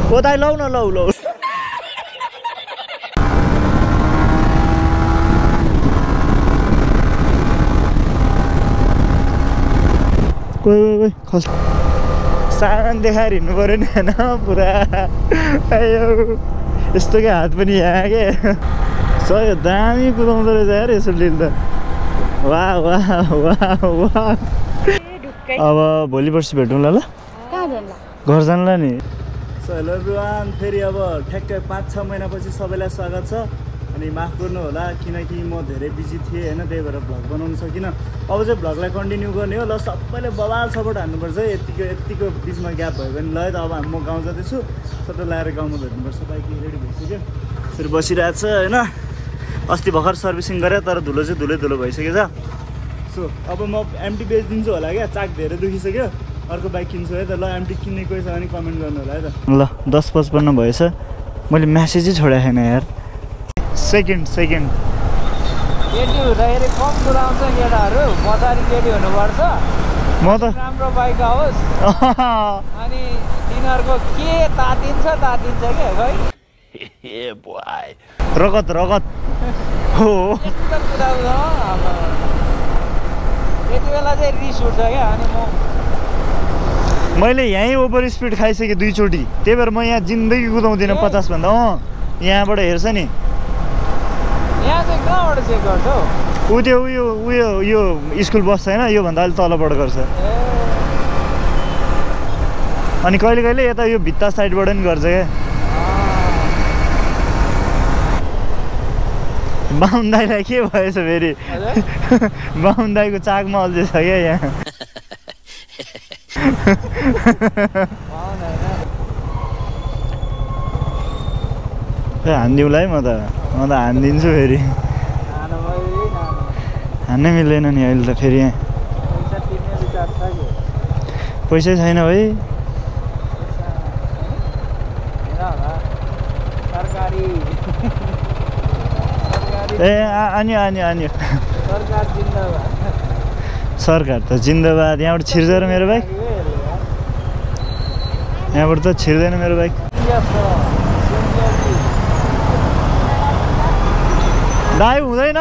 ओ दाइ लौ न लौ लौ कोही खस सामान देखाएर हिँड्नु पऱ्यो नि होइन पुरा आयो यस्तो क्या हात पनि यहाँ के सय दामी कुदाउँदो रहेछ यार यसोले त वाह वाह वाह वाह अब भोलि पर्सि भेटौँला ल घर जानला नि हेलो एभ्रिवान फेरि अब ठ्याक्कै 5-6 महिनापछि सबैलाई स्वागत छ अनि माफ गर्नु होला किनकि म धेरै बिजी थिएँ होइन त्यही भएर भ्लग बनाउन सकिनँ अब चाहिँ भ्लगलाई कन्टिन्यू गर्ने हो ल सबैले बबाल सपोर्ट हान्नुपर्छ यतिको बिचमा ग्याप भयो भने ल त अब म गाउँ जाँदैछु सबै लगाएर गाउँमा भेट्नुपर्छ बाइक रेडी भइसक्यो फेरि बसिरहेको छ होइन अस्ति भर्खर सर्भिसिङ गरेँ तर धुलो चाहिँ धुलो भइसक्यो छ सो अब म एमटी बेचिदिन्छु होला क्या चाक धेरै दुखिसक्यो अर्को बाइक किन्छु है त ल एमटी किन्ने कोही छ भने कमेन्ट गर्नु होला है त ल 10:55 भएछ मैले म्यासेजै छोडेको छैन यार सेकेन्ड रेडी हुँदाखेरि कम कुदाउँछ केटाहरू मजाले रेडी हुनुपर्छ म त राम्रो बाइक आओस् अनि तिनीहरूको के तातिन्छ क्या खै रगत हो यस्तो कुदाउँछ अब यति बेला चाहिँ रिस उठ्छ क्या अनि मैले यहीँ ओभर स्पिड खाइसकेँ 2 चोटि त्यही भएर म यहाँ जिन्दगी कुदाउँदिनँ 50 भन्दा यहाँबाट हेर्छ नि यहाँ चाहिँ कहाँबाट चेक गर्छ ऊ त्यो यो स्कुल बस छैन योभन्दा अलिक तलबाट गर्छ अनि कहिले यता यो भित्ता साइडबाट नि गर्छ क्या बाहुन दाइलाई के भएछ फेरि बाहुन दाइको चाकमा अल्झेछ क्या यहाँ हानिदिउँला है म त हानिदिन्छु फेरि हान्नै मिल्दैन नि अहिले त फेरि यहाँ पैसै छैन भाइ ए आन्यो सरकार त जिन्दाबाद यहाँबाट छिर्छ र मेरो बाइक यहाँबाट त छिर्दैन मेरो बाइक दाइ हुँदैन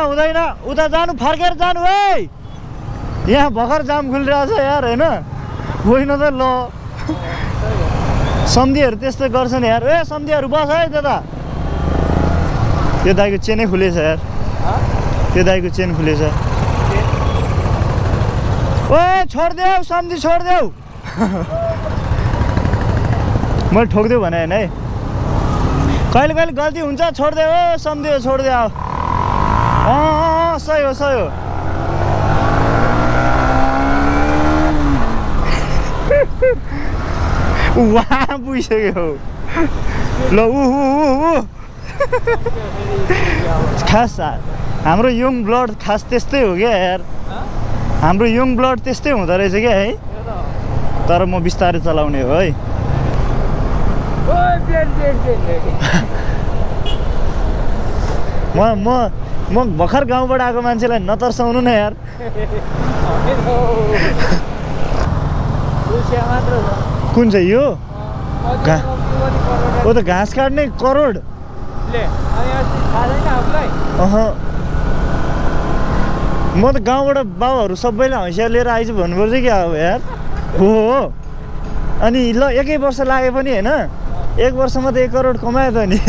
उता जानु फर्केर जानु है यहाँ भर्खर जाम खुलिरहेछ यार होइन होइन त ल सम्धिहरू त्यस्तो गर्छन् यार ए सम्धिहरू बस है त्यता त्यो दाइको चेनै खुलेछ यार त्यो दाइको चेन खुलेछ ओ छोडिदेऊ सम्धि छोडिदेऊ मैले ठोक्देऊ भने होइन है कहिले गल्ती हुन्छ छोडिदेऊ सम्धियो छोडिदेऊ सही हो वहाँ पुगिसक्यो ल खास हाम्रो यङ ब्लड खास त्यस्तै हो क्या यार हाम्रो यङ ब्लड त्यस्तै हुँदो रहेछ क्या है तर म बिस्तारै चलाउने हो है म भर्खर गाउँबाट आएको मान्छेलाई नतर्साउनु न यार कुन चाहिँ यो ओ त घाँस काट्ने करोड म त गाउँबाट बाबुहरू सबैलाई हैसियत लिएर आइज भन्नुपर्छ कि अब यार हो अनि ल 1 वर्ष लागे पनि होइन 1 वर्षमा त 1 करोड कमायो त नि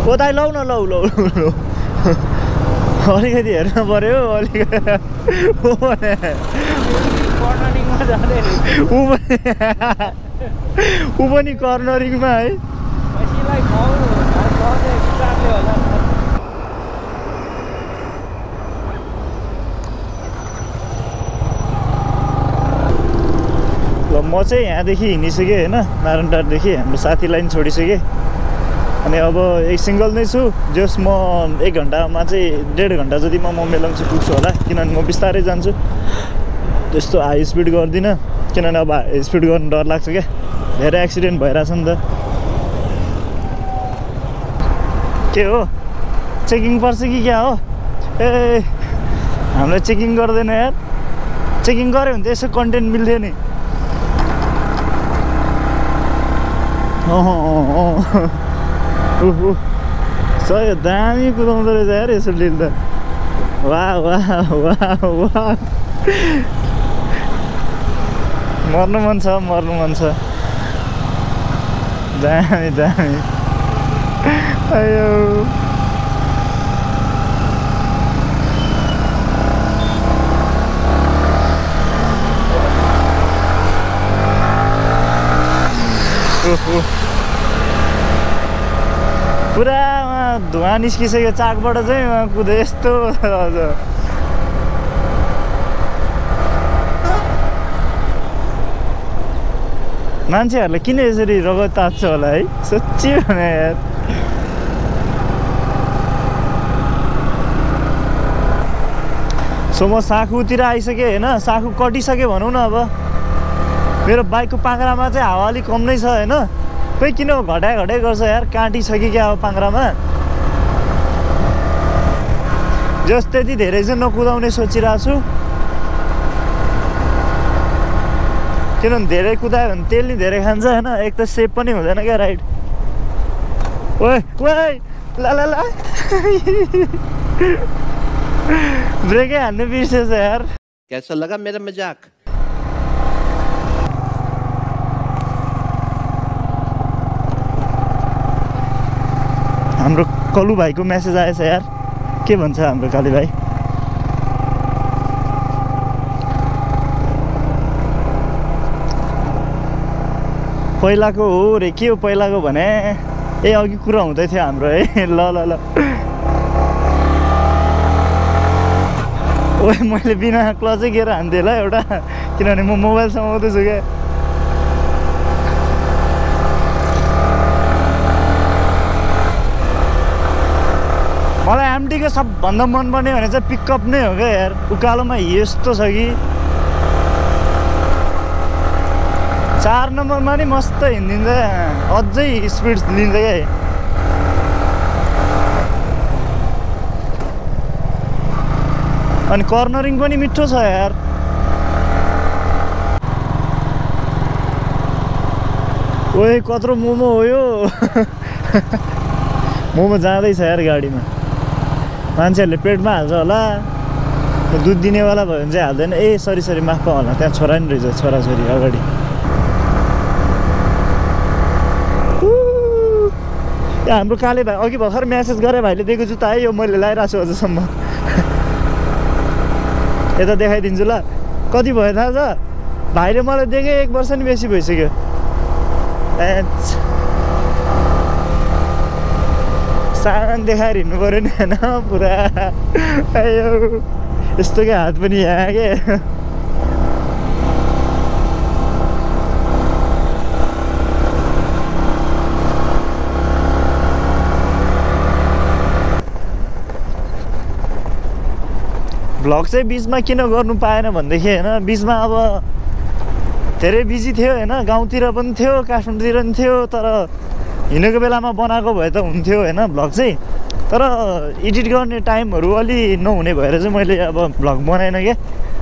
ओ दाइ लौ न लौ अलिकति हेर्न पर्यो ऊ पनि कर्नरिङमा है ल म चाहिँ यहाँदेखि हिँडिसकेँ होइन नारायणटारदेखि हाम्रो साथीलाई पनि छोडिसकेँ अनि अब एक सिङ्गल नै छु जस म 1 घन्टामा चाहिँ 1.5 घन्टा जति म मेलङ चाहिँ पुग्छु होला किनभने म बिस्तारै जान्छु त्यस्तो हाई स्पिड गर्दिनँ किनभने अब हाई स्पिड गर्नु डर लाग्छ क्या धेरै एक्सिडेन्ट भइरहेछ नि त के हो चेकिङ पर्छ कि क्या हो ए हामीलाई चेकिङ गर्दैन यार चेकिङ गऱ्यो भने त यसो कन्टेन्ट मिल्थ्यो नि सही दामी कुदाउँदो रहेछ यार यसोले त वाह वाह वाह वाह मर्नु मन छ दामी दामी अयो पुरा धुवा निस्किसक्यो चाकबाट चाहिँ कुदे यस्तो मान्छेहरूले किन यसरी रगत तात्छ होला है सच्ची भने यार सो म साखुतिर आइसकेँ होइन साखु कटिसक्यो भनौँ न अब मेरो बाइकको पाङ्ग्रामा चाहिँ हावा अलिक कम नै छ होइन खोइ किन घटाइ गर्छ यार काँटी छ कि क्या अब पाङ्ग्रामा जस त्यति धेरै चाहिँ नकुदाउने सोचिरहेको छु किनभने धेरै कुदायो भने तेल नि धेरै खान्छ होइन एक त सेफ पनि हुँदैन क्या राइड ओए ओए ला ला ला ब्रेकै हान्नु बिर्सेछ यार कैसा लगा मेरा मजाक हाम्रो कलु भाइको मेसेज आएछ यार के भन्छ हाम्रो काली भाइ पहिलाको हो रे के हो पहिलाको भने ए अघि कुरा हुँदै थियो हाम्रो है ल ल ल ओए मैले बिना क्लचै गियर हान्थेँ ल एउटा किनभने म मोबाइल समाउँदैछु क्या मलाई एमटीको सबभन्दा मनपर्ने भने चाहिँ पिकअप नै हो क्या यार उकालोमा यस्तो छ कि 4 नम्बरमा नि मस्त हिँडिदिन्छ अझै स्पिड लिन्छ क्या अनि कर्नरिङ पनि मिठो छ यार ओए कत्रो मोमो हो यो मोमो जाँदैछ यार गाडीमा मान्छेहरूले पेटमा हाल्छ होला दुध दिनेवाला भयो भने चाहिँ हाल्दैन ए सरी माफ पाऊ होला त्यहाँ छोरा नि रहेछ छोराछोरी अगाडि हाम्रो काले भाइ अघि भर्खर म्यासेज गरे भाइले दिएको जुत्ता है यो मैले लगाइरहेको छु अझसम्म यता देखाइदिन्छु ल कति भयो थाहा छ भाइले मलाई दिएकै 1 वर्ष नि बेसी भइसक्यो सामान देखाएर हिँड्नु पऱ्यो नि होइन पुरा अयो यस्तो क्या हात पनि यहाँ के भ्लग चाहिँ बिचमा किन गर्नु पाएन भनेदेखि होइन बिचमा अब धेरै बिजी थियो होइन गाउँतिर पनि थियो काठमाडौँतिर पनि थियो तर हिँडेको बेलामा बनाएको भए त हुन्थ्यो होइन भ्लग चाहिँ तर एडिट गर्ने टाइमहरू अलि नहुने भएर चाहिँ मैले अब भ्लग बनाएन क्या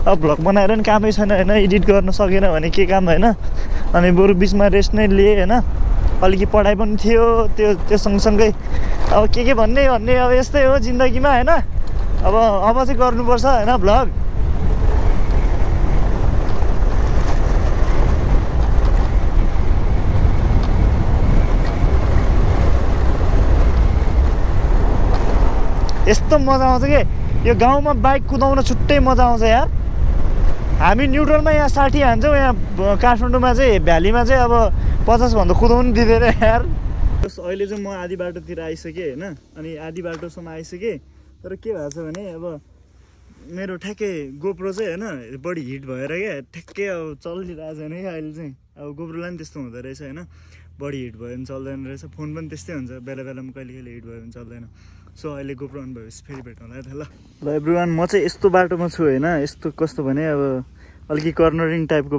अब भ्लग बनाएर पनि कामै छैन होइन एडिट गर्न सकेन भने के काम होइन अनि बरु बिचमा रेस्ट नै लिएँ होइन अलिकति पढाइ पनि थियो त्यो सँगसँगै अब के भन्ने अब यस्तै हो जिन्दगीमा होइन अब चाहिँ गर्नुपर्छ होइन भ्लग यस्तो मजा आउँछ कि यो गाउँमा बाइक कुदाउन छुट्टै मजा आउँछ यार हामी न्युट्रलमा यहाँ 60 हान्छौँ यहाँ काठमाडौँमा चाहिँ भ्यालीमा चाहिँ अब 50 भन्दा कुदाउनु दिँदैन यार अहिले चाहिँ म आधी बाटोतिर आइसकेँ होइन अनि आधी बाटोसम्म आइसकेँ तर के भएको छ भने अब मेरो ठ्याक्कै गोप्रो चाहिँ होइन बढी हिट भएर क्या ठ्याक्कै अब चलिरहेको छैन क्या अहिले चाहिँ अब गोप्रोलाई पनि त्यस्तो हुँदो रहेछ होइन बढी हिट भयो भने चल्दैन रहेछ फोन पनि त्यस्तै हुन्छ बेला बेलामा कहिले हिट भयो भने चल्दैन सो अहिले गोप्रो अन भएपछि फेरि भेटौँ होला त ल एभ्रिवान म चाहिँ यस्तो बाटोमा छु होइन यस्तो कस्तो भने अब अलिकति कर्नरिङ टाइपको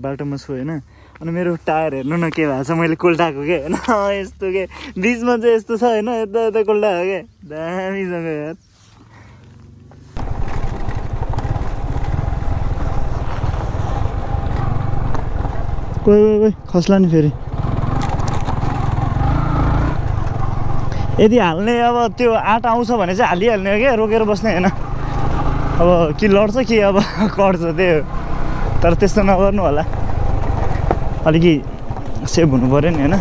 बाटोमा छु होइन अनि मेरो टायर हेर्नु न के भएको छ मैले कोल्टाएको क्या होइन यस्तो के बिचमा चाहिँ यस्तो छ होइन यता कोल्टाएको क्या दामीसँग यार ओइ खस्ला नि फेरि यदि हाल्ने अब त्यो आँट आउँछ भने चाहिँ हालिहाल्ने हो क्या रोकेर बस्ने होइन अब कि लड्छ कि अब कट्छ त्यो तर त्यस्तो नगर्नु होला अलिकति सेभ हुनु पऱ्यो नि होइन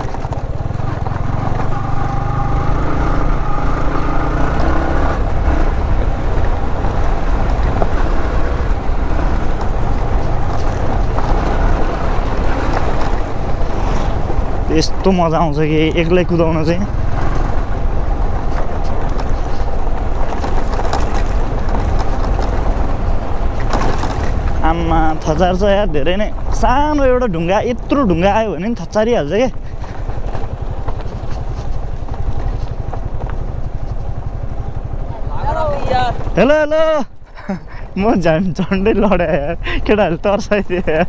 यस्तो मजा आउँछ कि एक्लै कुदाउन चाहिँ आम्मा थचार्छ यार धेरै नै सानो एउटा ढुङ्गा यत्रो ढुङ्गा आयो भने नि थचारिहाल्छ क्या हेलो हेलो म झन्डै लडे यार केटाहरूले तर्साइदियो यार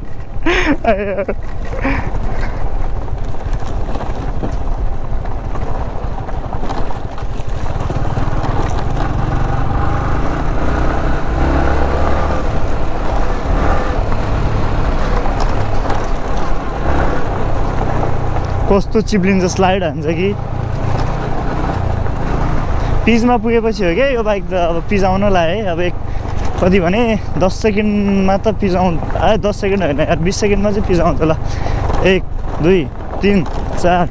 कस्तो चिप्लिन्छ स्लाइड हान्छ कि पिचमा पुगेपछि हो क्या यो बाइक त अब पिच आउन लाग्यो है अब कति भने 10 सेकेन्डमा त पिच 10 सेकेन्ड होइन यार 20 सेकेन्डमा चाहिँ पिच आउँछ ल 1 2 3 4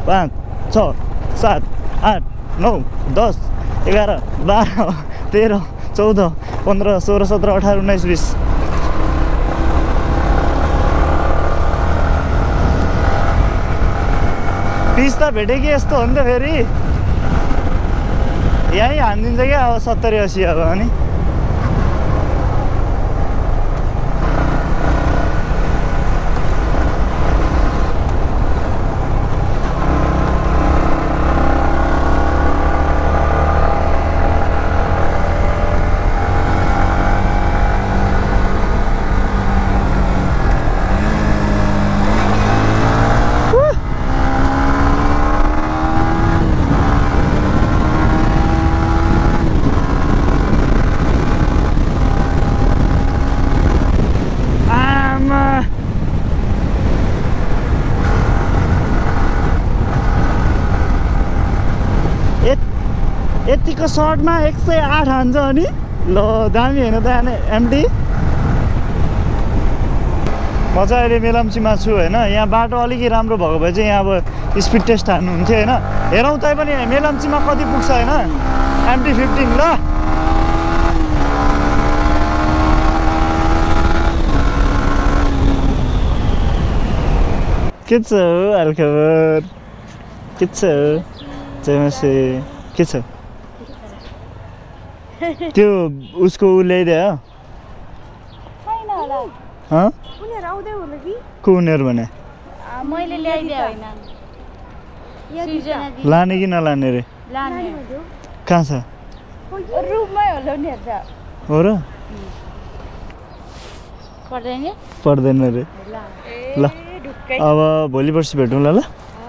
5 6 7 8 9 10 11 12 13 14 15 16 17 18 19 20 पिच त भेट्यो कि यस्तो हो नि त फेरि यहीँ हानिदिन्छ क्या अब 70 80 अब अनि यतिको सर्टमा 108 हान्छ अनि ल दामी होइन त एमटी म चाहिँ अहिले मेलम्चीमा छु होइन यहाँ बाटो अलिकति राम्रो भएको भए चाहिँ यहाँ अब स्पिड टेस्ट हान्नुहुन्थ्यो होइन हेरौँ तै पनि मेलम्चीमा कति पुग्छ होइन एमटी 15 ल के छ हालखबर के छ जयमासे के छ त्यो उसको उ ल्याइदियो छैन होला उनीहरु आउँदै होला कि को उनीहरु भने मैले ल्याइदिए हैन लाने कि नलाने रे लाने कहाँ छ रुममै होला उनीहरु त हो र पर्दैन रे ल अब भोलि पर्सि भेटौँ ल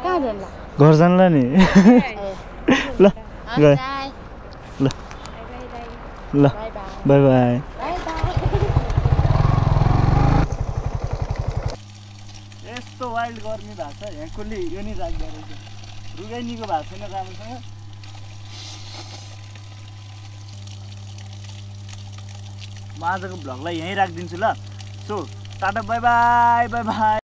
कहाँ जान घर जानला नि ल गए ल ल बाई बाई यस्तो वाइल्ड गर्मी भएको छ यहाँ कसले यो नि राख्दो रहेछ रुगाइनीको भएको छैन राम्रोसँग म आजको भ्लगलाई यहीँ राखिदिन्छु ल so tata bye by by by